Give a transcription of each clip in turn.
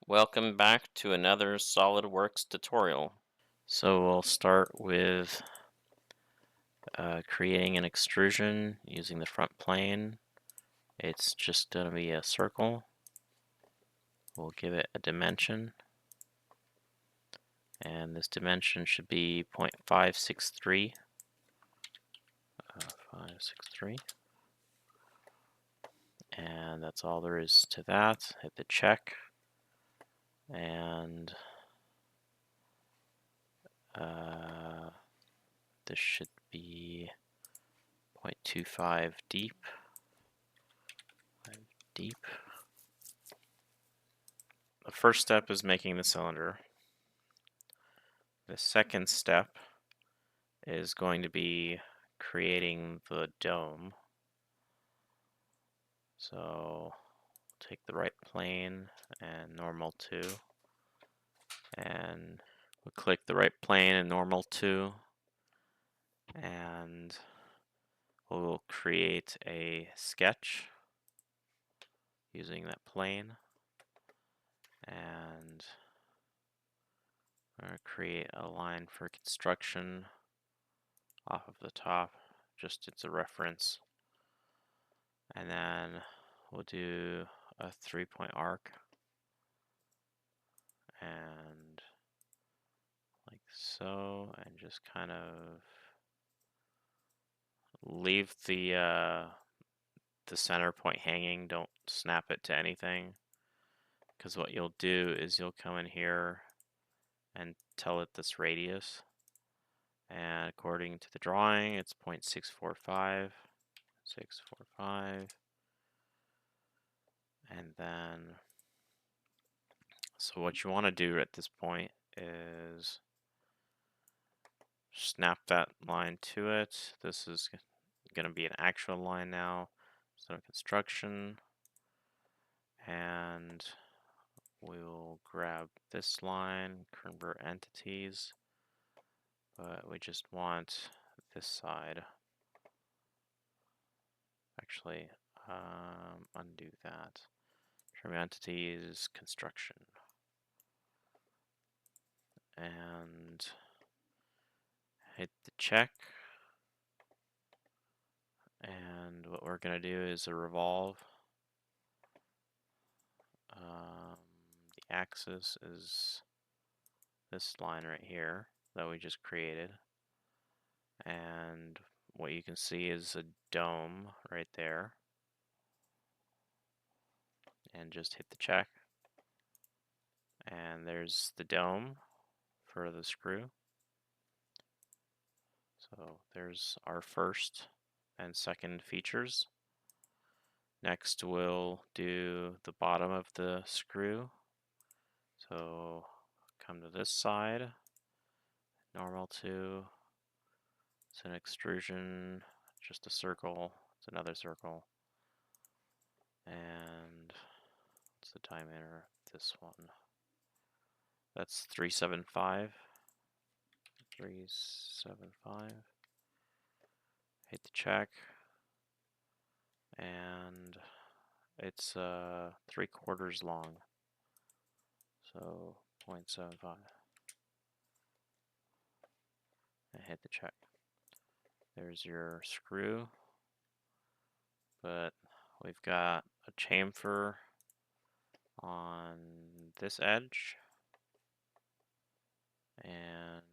Welcome back to another Solidworks tutorial. So we'll start with creating an extrusion using the front plane. It's just going to be a circle. We'll give it a dimension, and this dimension should be 0.563. 563. And that's all there is to that. Hit the check, and this should be 0.25 deep. Deep. The first step is making the cylinder. The second step is going to be creating the dome. So take the right plane and normal to, and we'll click the right plane and normal to, and we'll create a sketch using that plane, and we're going to create a line for construction off of the top, just it's a reference, and then we'll do a 3-point arc, and like so, and just kind of leave the center point hanging. Don't snap it to anything, because what you'll do is you'll come in here and tell it this radius, and according to the drawing it's 0.645, and then so what you want to do at this point is snap that line to it. This is going to be an actual line now, so construction, and we'll grab this line, convert entities, but we just want this side. Actually, undo that. Trim entities, construction, and hit the check. And what we're going to do is a revolve. The axis is this line right here that we just created. And what you can see is a dome right there. And just hit the check. And there's the dome for the screw. So there's our first and second features. Next we'll do the bottom of the screw. So come to this side, normal to, it's an extrusion, just a circle, it's another circle, and what's the diameter of this one? That's 375. 375. Hit the check, and it's 3/4 long, so 0.75. And hit the check. There's your screw, but we've got a chamfer on this edge, and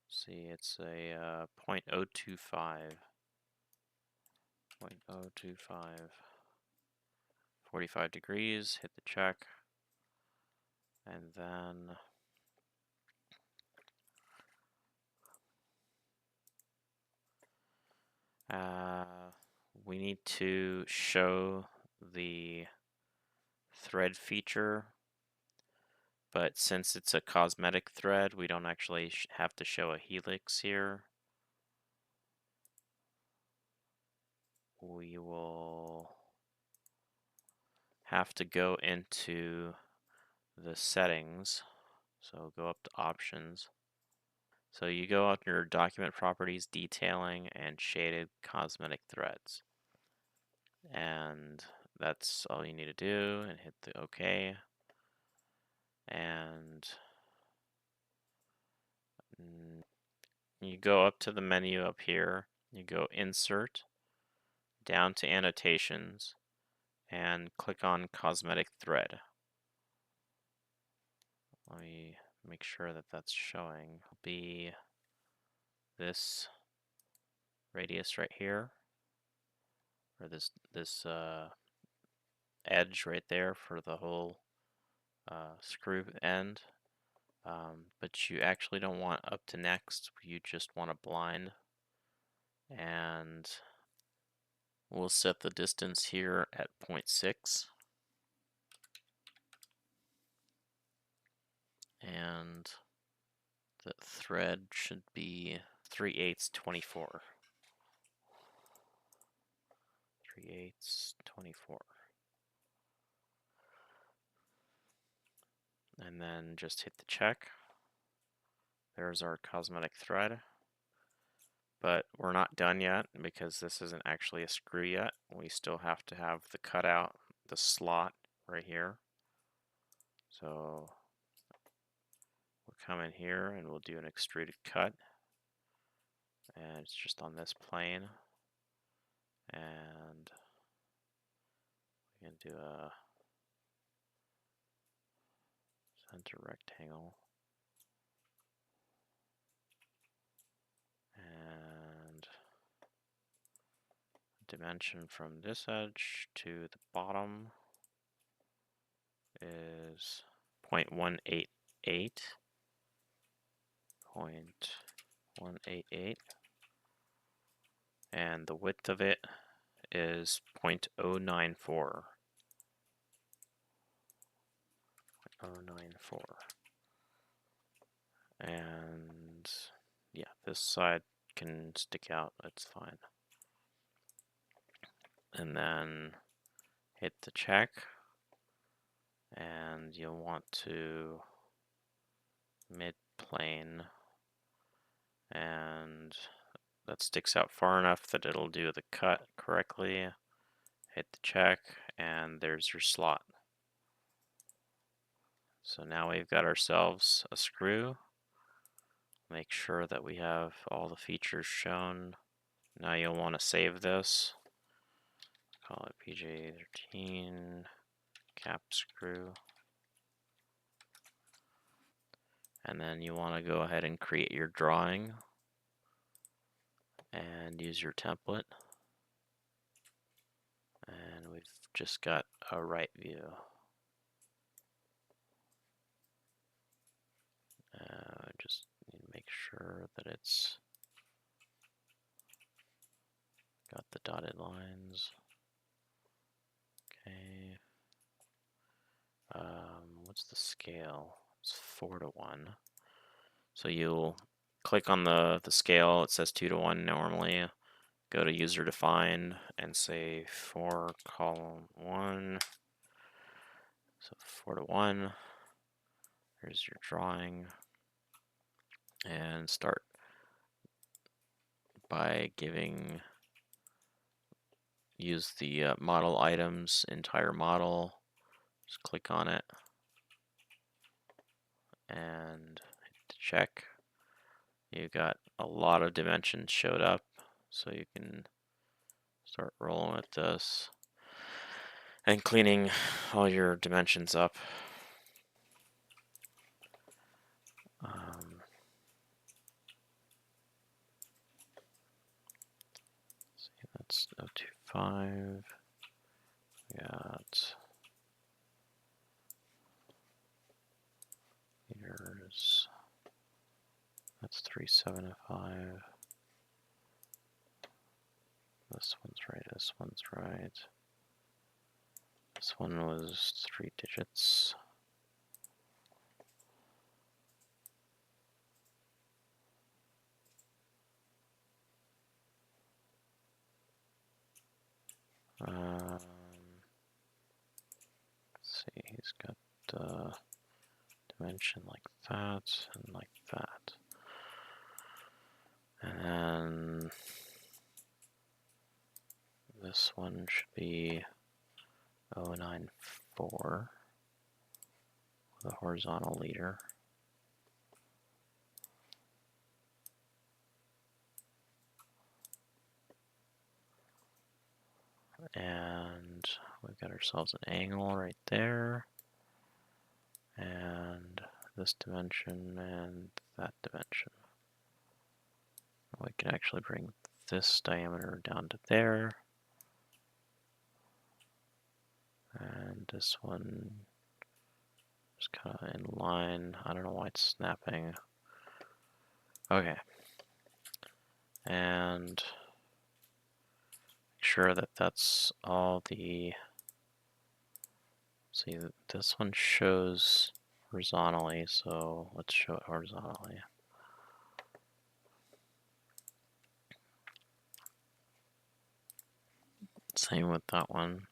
see it's a 0.025. 0.025. 45 degrees, hit the check, and then we need to show the thread feature, but since it's a cosmetic thread, we don't actually have to show a helix here. We will have to go into the settings, so go up to options. So you go up your document properties, detailing, and shaded cosmetic threads. And that's all you need to do, and hit the OK. And you go up to the menu up here, you go Insert, down to Annotations, and click on Cosmetic Thread. Let me make sure that that's showing. It'll be this radius right here, or this edge right there for the whole screw end. But you actually don't want up to next, you just want a blind. And we'll set the distance here at 0.6. And the thread should be 3/8 24. 3/8 24. And then just hit the check. There's our cosmetic thread. But we're not done yet because this isn't actually a screw yet. We still have to have the cutout, the slot right here. So we'll come in here and we'll do an extruded cut. And it's just on this plane. And we can do a center rectangle. And dimension from this edge to the bottom is 0.188. 0.188. And the width of it is 0.094. 0.094. And yeah, this side can stick out, that's fine. And then hit the check, and you'll want to mid-plane, and that sticks out far enough that it'll do the cut correctly. Hit the check, and there's your slot. So now we've got ourselves a screw. Make sure that we have all the features shown. Now you'll want to save this. Call it PJ13 cap screw. And then you want to go ahead and create your drawing and use your template. And we've just got a right view. Just need to make sure that it's got the dotted lines. Okay. What's the scale? It's 4:1. So you'll click on the scale. It says 2:1 normally. Go to user defined and say 4 column 1. So 4:1. Here's your drawing. And start by use the model items, entire model. Just click on it and hit check. You got a lot of dimensions showed up, so you can start rolling with this and cleaning all your dimensions up. See, that's 025. We got here's that's 375. This one's right. This one's right. This one was 3 digits. Let's see, he's got the dimension like that and like that. And then this one should be 094 with a horizontal leader. And we've got ourselves an angle right there, and this dimension and that dimension. We can actually bring this diameter down to there, and this one is kind of in line. I don't know why it's snapping. Okay, and make sure that that's all the. See, this one shows horizontally, so let's show it horizontally. Same with that one.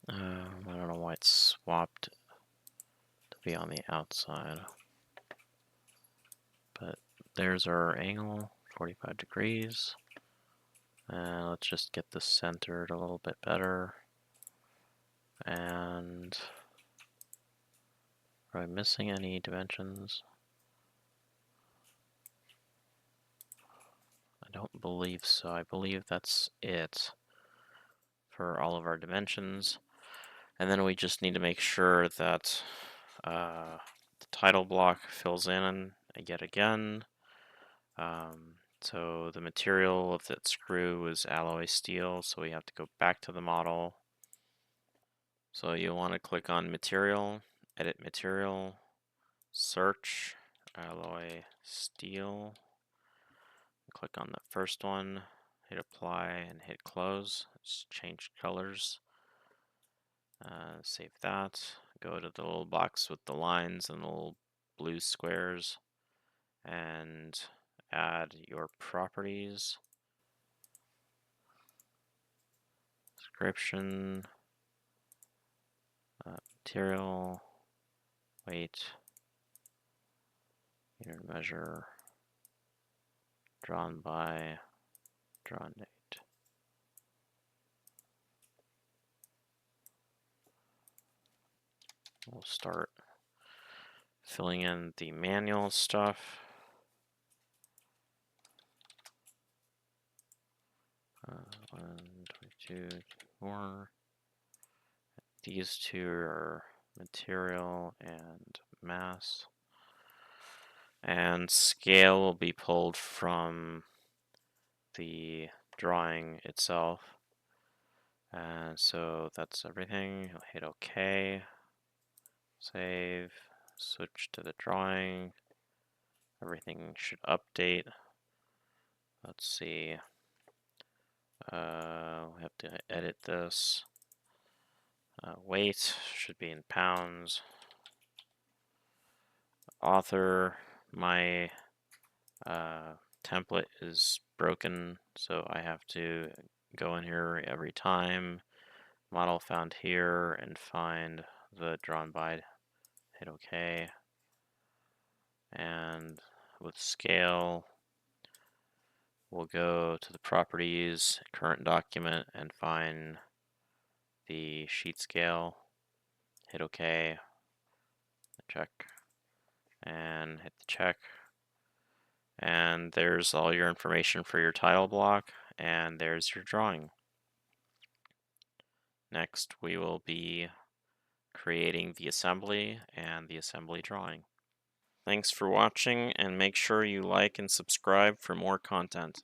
I don't know why it's swapped to be on the outside. But there's our angle, 45 degrees. And let's just get this centered a little bit better. And are I missing any dimensions? I don't believe so. I believe that's it for all of our dimensions. And then we just need to make sure that the title block fills in yet again. So the material of that screw is alloy steel, so we have to go back to the model. So you'll want to click on Material, Edit Material, Search, Alloy Steel. Click on the first one, hit Apply, and hit Close. Just change colors. Save that. Go to the little box with the lines and the little blue squares, and add your properties. Description, material, weight, unit measure, drawn by, drawn date. We'll start filling in the manual stuff. 22, 24. These two are material and mass. And scale will be pulled from the drawing itself. And so that's everything. I'll hit OK. Save. Switch to the drawing. Everything should update. Let's see. We have to edit this. Weight should be in pounds. Author, my template is broken, so I have to go in here every time. Model found here, and find the drawn by. Hit OK. And with scale, we'll go to the properties, current document, and find the sheet scale. Hit OK. Check. And hit the check. And there's all your information for your title block, and there's your drawing. Next, we will be creating the assembly and the assembly drawing. Thanks for watching, and make sure you like and subscribe for more content.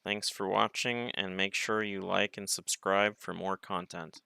Thanks for watching, and make sure you like and subscribe for more content.